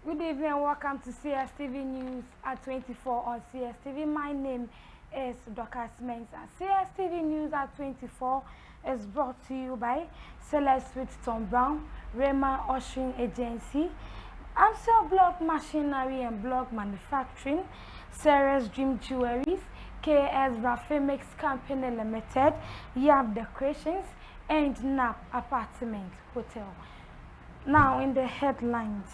Good evening and welcome to Cstv News at 24 on Cstv. My name is Dr. Mensa. Cstv News at 24 is brought to you by Celeste with Tom Brown, Rema Ushering Agency, Amstel Block Machinery and Block Manufacturing, Sarah's Dream Jewelries, KS Rafemix Company Limited, Yab Decorations, and NAP Apartment Hotel. Now, in the headlines,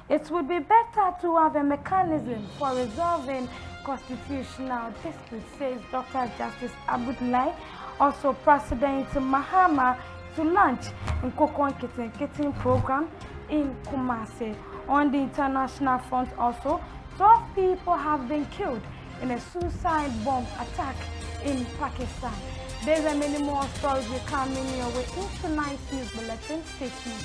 it would be better to have a mechanism for resolving constitutional disputes, says Dr. Justice Abdullahi. Also, President Mahama to launch a Kokon Kitten program in Kumasi. On the international front, also, 12 people have been killed in a suicide bomb attack in Pakistan. There's a many more stories will come in your way in tonight's news bulletin. Stay tuned.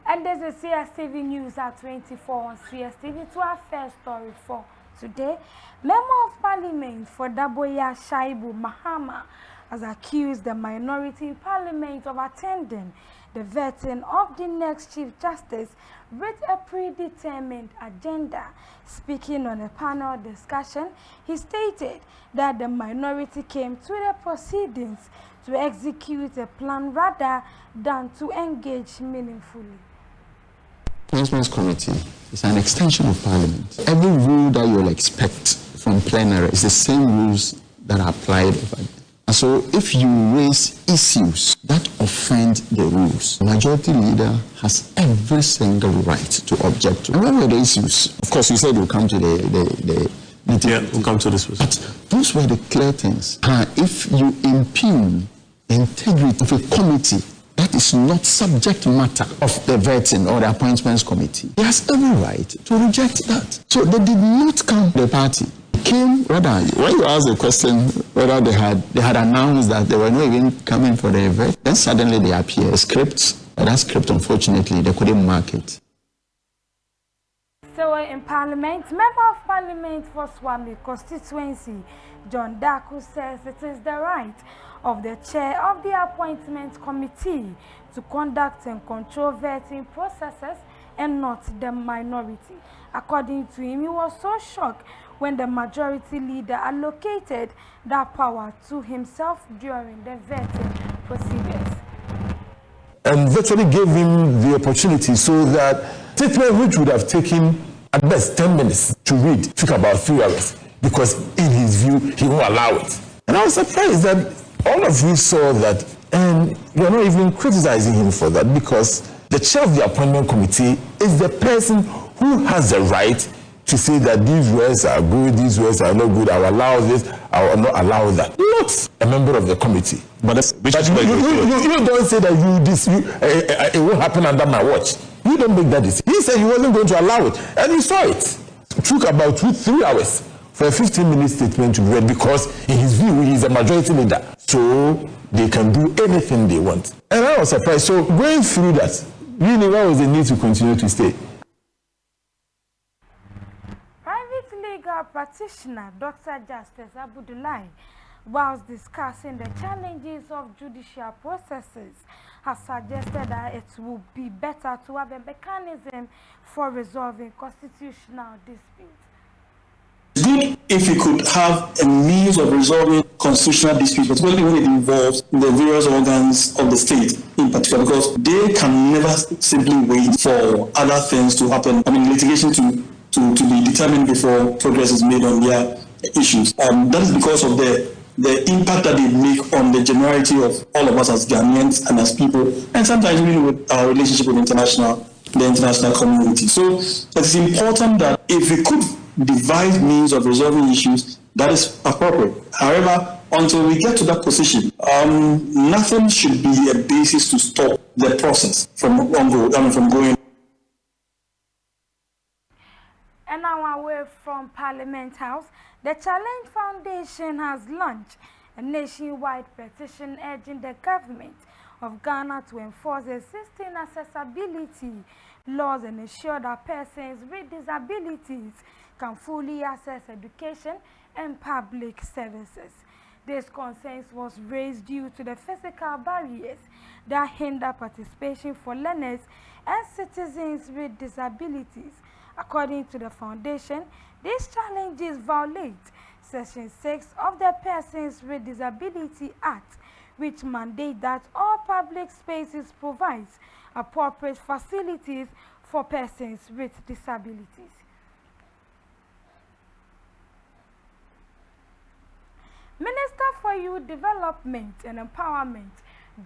And this is Cstv News at 24 on Cstv. To our first story for today, Member of Parliament for Daboya Shaibu Mahama has accused the minority in Parliament of attending the vetting of the next Chief Justice with a predetermined agenda. Speaking on a panel discussion, he stated that the minority came to the proceedings to execute a plan rather than to engage meaningfully. Appointments Committee is an extension of Parliament. Every rule that you'll expect from plenary is the same rules that are applied over there. And so if you raise issues that offend the rules, the majority leader has every single right to object to. And what were the issues? Of course, you said you'll come to the meeting. Yeah, we'll come to this. But those were the clear things. If you impugn the integrity of a committee, that is not subject matter of the vetting or the appointments committee, he has every right to reject that. So they did not come to the party. Came rather when you asked the question whether they had announced that they were not even coming for the vet, then suddenly they appear. A script, that script unfortunately they couldn't mark it. So in Parliament, Member of Parliament for Swami constituency, John Daku, says it is the right of the chair of the appointment committee to conduct and control vetting processes and not the minority. According to him, he was so shocked when the majority leader allocated that power to himself during the vetting procedures. And virtually gave him the opportunity so that statement which would have taken at best 10 minutes to read took about 3 hours, because in his view he won't allow it. And I was surprised that all of you saw that, and you're not even criticizing him for that, because the chair of the appointment committee is the person who has the right to say that these words are good, these words are not good, I will allow this, I will not allow that. Not a member of the committee. But you don't say that it won't happen under my watch. You don't make that decision. He said he wasn't going to allow it, and he saw it. It took about 3 hours for a 15-minute statement to be read, because in his view, he is a majority leader. So they can do anything they want. And I was surprised. So going through that, really, what was the need to continue to stay? Private legal practitioner Dr. Justice Abdullahi, whilst discussing the challenges of judicial processes, has suggested that it would be better to have a mechanism for resolving constitutional disputes. It's good if we could have a means of resolving constitutional disputes, particularly when it involves the various organs of the state in particular, because they can never simply wait for other things to happen. I mean, litigation to be determined before progress is made on their issues. That is because of the impact that they make on the generality of all of us as Ghanaians and as people, and sometimes really with our relationship with the international community. So it's important that if we could devise means of resolving issues, that is appropriate. However, until we get to that position, nothing should be a basis to stop the process from going. And now away from Parliament House, the Challenge Foundation has launched a nationwide petition urging the government of Ghana to enforce existing accessibility laws and ensure that persons with disabilities can fully access education and public services. This concern was raised due to the physical barriers that hinder participation for learners and citizens with disabilities. According to the foundation, these challenges violate Section 6 of the Persons with Disability Act, which mandate that all public spaces provide appropriate facilities for persons with disabilities. Minister for Youth Development and Empowerment,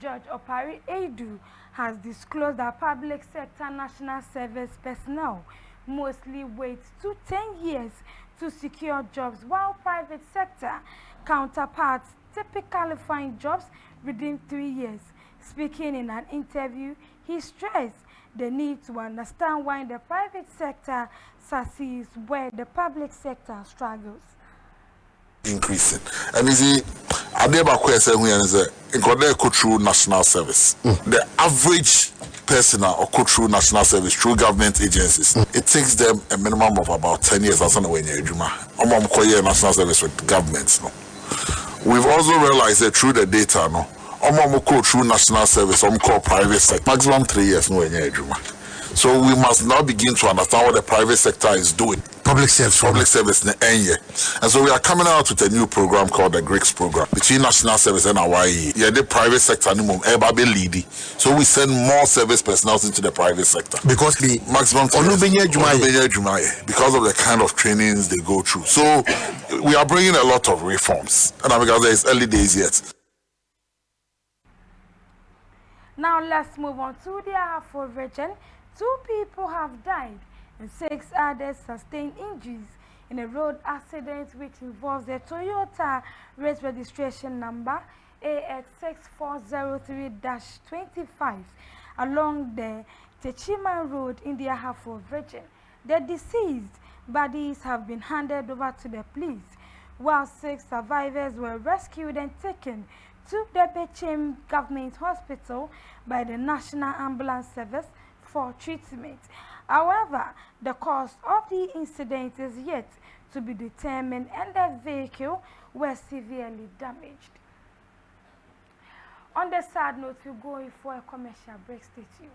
George Opari Edu, has disclosed that public sector national service personnel mostly wait to 10 years to secure jobs, while private sector counterparts typically find jobs within 3 years. Speaking in an interview, he stressed the need to understand why the private sector succeeds where the public sector struggles. Increasing. And you see, I never question when in go through national service. The average person or go through national service through government agencies, it takes them a minimum of about 10 years as when you're national service with governments. No. We've also realized that through the data, no, go through national service, call private sector, maximum 3 years no. So we must now begin to understand what the private sector is doing. Public service in the end year. And so we are coming out with a new program called the GRICS program between national service and Hawaii. Yeah, the private sector leading. So we send more service personnel into the private sector. Because the maximum because of the kind of trainings they go through. So we are bringing a lot of reforms. And because it's early days yet. Now let's move on to the Afro region. 2 people have died and 6 others sustained injuries in a road accident which involves a Toyota race registration number AX6403-25 along the Techiman Road in the Ahafo region. The deceased bodies have been handed over to the police, while 6 survivors were rescued and taken to the Bechem Government Hospital by the National Ambulance Service for treatment. However, the cause of the incident is yet to be determined and the vehicle was severely damaged. On the sad note, we're going for a commercial break. Stay tuned.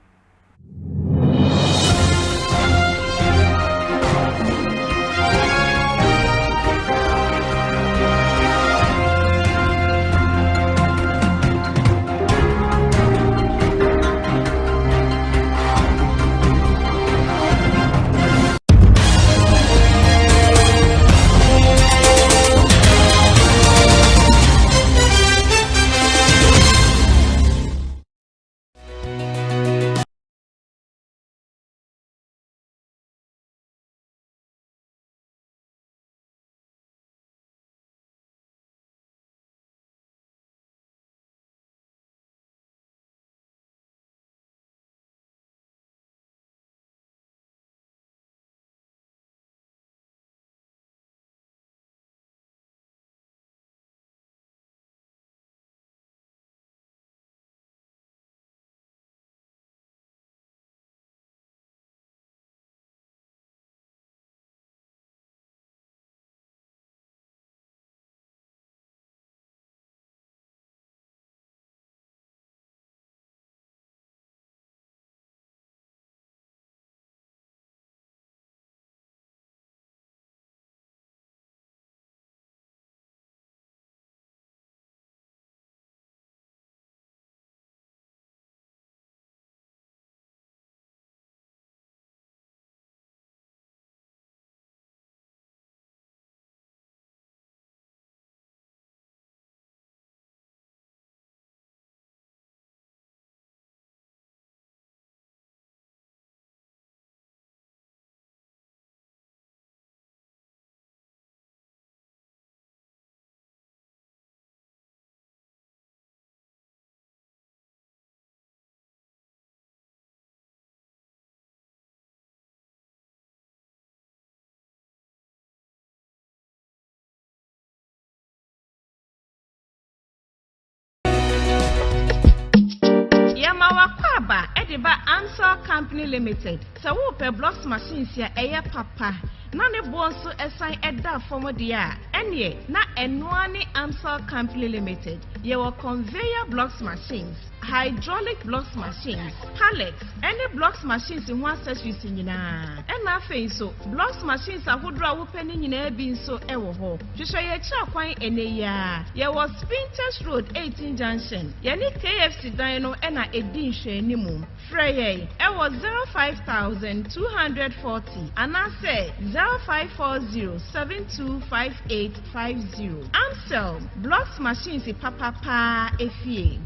Yama wakwaba ediba Answer Company Limited. So wo blocks machines ya eya papa. Na ne bonso esan eda formo dia. Enye na enwani Answer Company Limited. Yewo conveyor blocks machines, hydraulic blocks machines, pallets, any blocks machines in one accessories nyina. Na afei so blocks machines ahodro a wo pani nyina bi nso ewo ho. Hwehwe ye kira kwan eneya. Ye was Spinters Road 18 Junction. Ye ni KFC dan no na edi nhwe animu. Freye ewo 05240 and I say 0540725850. Amstel blocks machines papa pa efie.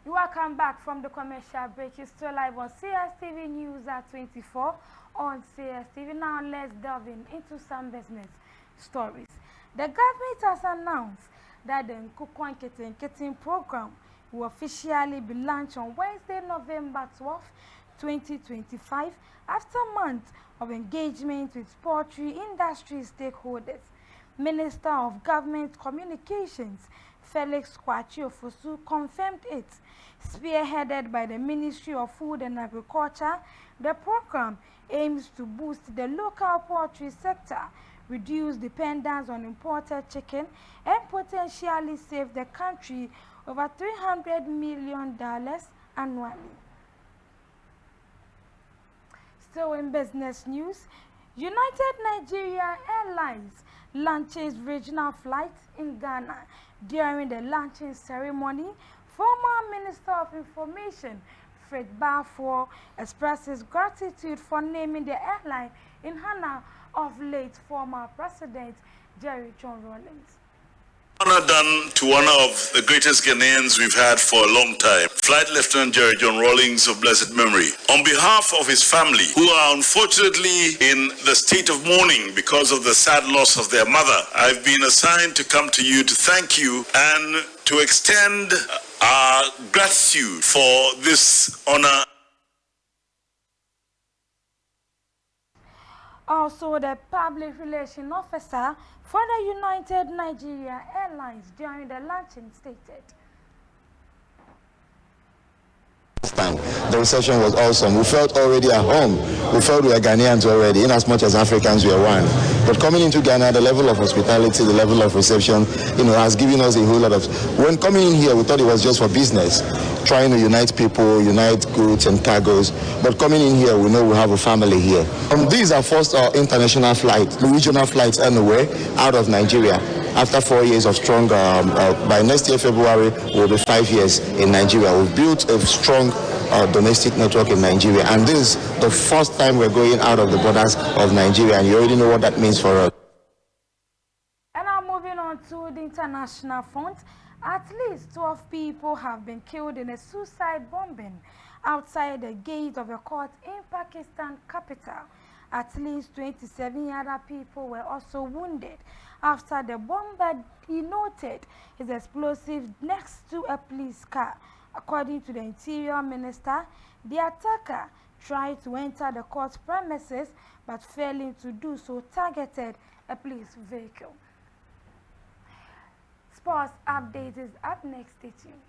Welcome back from the commercial break. You're still live on CSTV News at 24 on CSTV. Now let's delve into some business stories. The government has announced that the Nkukwan Keten program will officially be launched on Wednesday, November 12, 2025, after months of engagement with poultry industry stakeholders. Minister of Government Communications Felix Kwachiofosu confirmed it. Spearheaded by the Ministry of Food and Agriculture, the program aims to boost the local poultry sector, reduce dependence on imported chicken, and potentially save the country over $300 million annually. Still in business news, United Nigeria Airlines launches regional flights in Ghana. During the launching ceremony, former Minister of Information Fred Bafour expresses gratitude for naming the airline in honor of late former President Jerry John Rawlings. Honor done to one of the greatest Ghanaians we've had for a long time, Flight Lieutenant Jerry John Rawlings of blessed memory. On behalf of his family, who are unfortunately in the state of mourning because of the sad loss of their mother, I've been assigned to come to you to thank you and to extend our gratitude for this honor. Also, the public relations officer for the United Nigeria Airlines during the launching stated. The reception was awesome. We felt already at home. We felt we were Ghanaians already, in as much as Africans we are one. But coming into Ghana, the level of hospitality, the level of reception, has given us a whole lot of. When coming in here, we thought it was just for business, trying to unite people, unite goods and cargoes. But coming in here, we know we have a family here. These are first international flights, regional flights anyway, out of Nigeria. After 4 years of strong, by next year, February, will be 5 years in Nigeria. We've built a strong domestic network in Nigeria. And this is the first time we're going out of the borders of Nigeria. And you already know what that means for us. And now moving on to the international front. At least 12 people have been killed in a suicide bombing outside the gate of a court in Pakistan capital. At least 27 other people were also wounded after the bomber detonated his explosive next to a police car. According to the Interior Minister, the attacker tried to enter the court premises but failing to do so targeted a police vehicle. Sports update is up next. Stay tuned.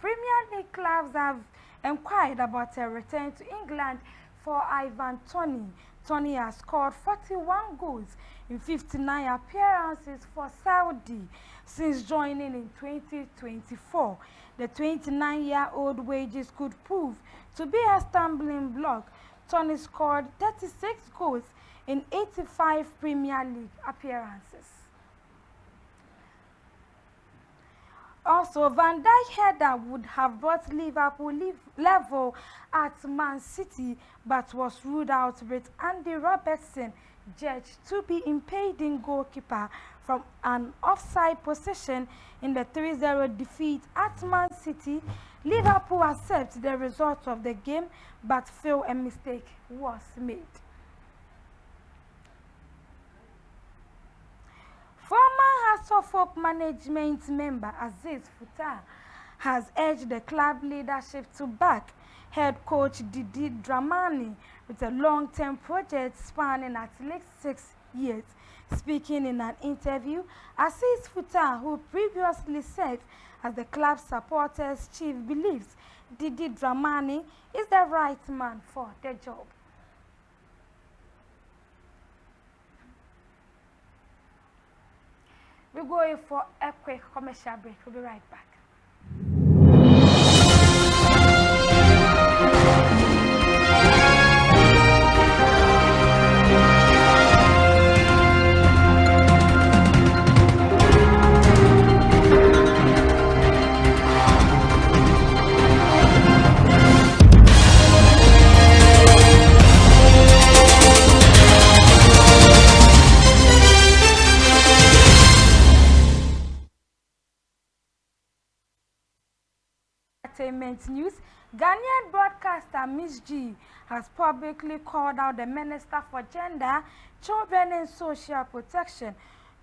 Premier League clubs have inquired about a return to England for Ivan Toney. Toney has scored 41 goals in 59 appearances for Saudi since joining in 2024. The 29-year-old wages could prove to be a stumbling block. Toney scored 36 goals in 85 Premier League appearances. Also, Van Dijk header would have brought Liverpool level at Man City, but was ruled out with Andy Robertson judged to be impeding goalkeeper from an offside position in the 3-0 defeat at Man City. Liverpool accepts the result of the game but feel a mistake was made. Former Hasselhoff management member Aziz Futa has urged the club leadership to back head coach Didi Dramani with a long-term project spanning at least 6 years. Speaking in an interview, Aziz Futa, who previously served as the club's supporters chief, believes Didi Dramani is the right man for the job. We're going for a quick commercial break. We'll be right back. Entertainment news. Ghanaian broadcaster Miss G has publicly called out the Minister for Gender, Children and Social Protection,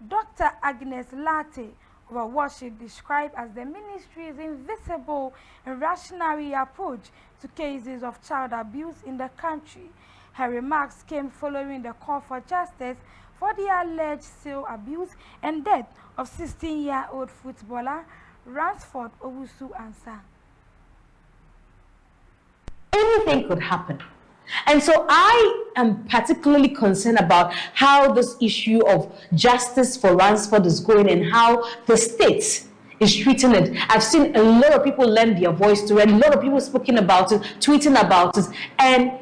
Dr. Agnes Latte, over what she described as the ministry's invisible and rationary approach to cases of child abuse in the country. Her remarks came following the call for justice for the alleged sale, abuse and death of 16-year-old footballer Ransford Owusu Ansah. Anything could happen. And so I am particularly concerned about how this issue of justice for Ransford is going and how the state is treating it. I've seen a lot of people lend their voice to it, a lot of people speaking about it, tweeting about it, and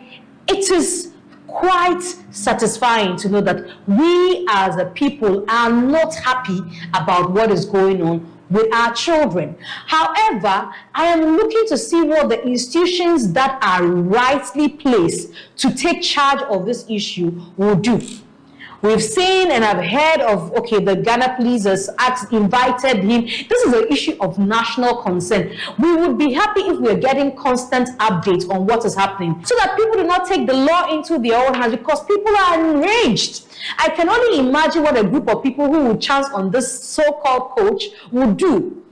it is quite satisfying to know that we as a people are not happy about what is going on with our children. However, I am looking to see what the institutions that are rightly placed to take charge of this issue will do. We've seen and I've heard of, okay, the Ghana police has invited him. This is an issue of national concern. We would be happy if we're getting constant updates on what is happening so that people do not take the law into their own hands, because people are enraged. I can only imagine what a group of people who would chance on this so-called coach would do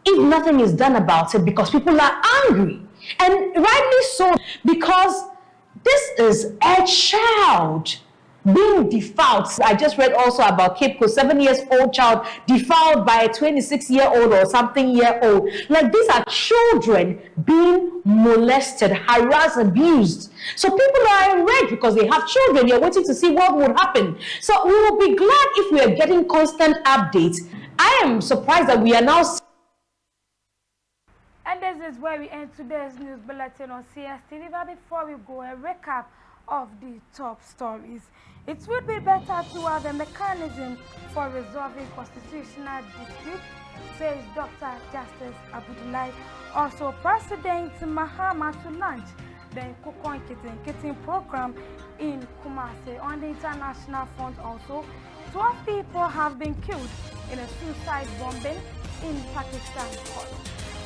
if nothing is done about it, because people are angry. And rightly so, because this is a child being defiled. I just read also about Cape Coast, 7-year-old child defiled by a 26-year-old or something-year-old. Like, these are children being molested, harassed, abused. So people are enraged because they have children. You're waiting to see what would happen. So we will be glad if we are getting constant updates. I am surprised that we are now. And this is where we end today's news bulletin on CSTV. But before we go, a recap of the top stories. It would be better to have a mechanism for resolving constitutional disputes, says Dr. Justice Abdullahi. Also, President Mahama to launch the Nkukon Kitten program in Kumasi. On the international front also, 12 people have been killed in a suicide bombing in Pakistan.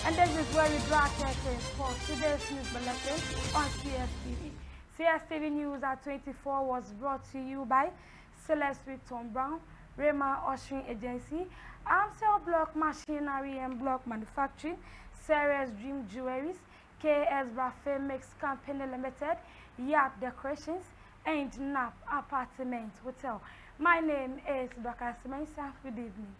And this is where we draw curtains for today's news bulletin on CSTV. CSTV News at 24 was brought to you by Celeste Tom Brown, Rema Ushering Agency, Amstel Block Machinery and Block Manufacturing, Sarah's Dream Jewelries, KS Rafael Mix Company Limited, Yap Decorations, and NAP Apartment Hotel. My name is Dr. Semensa. Good evening.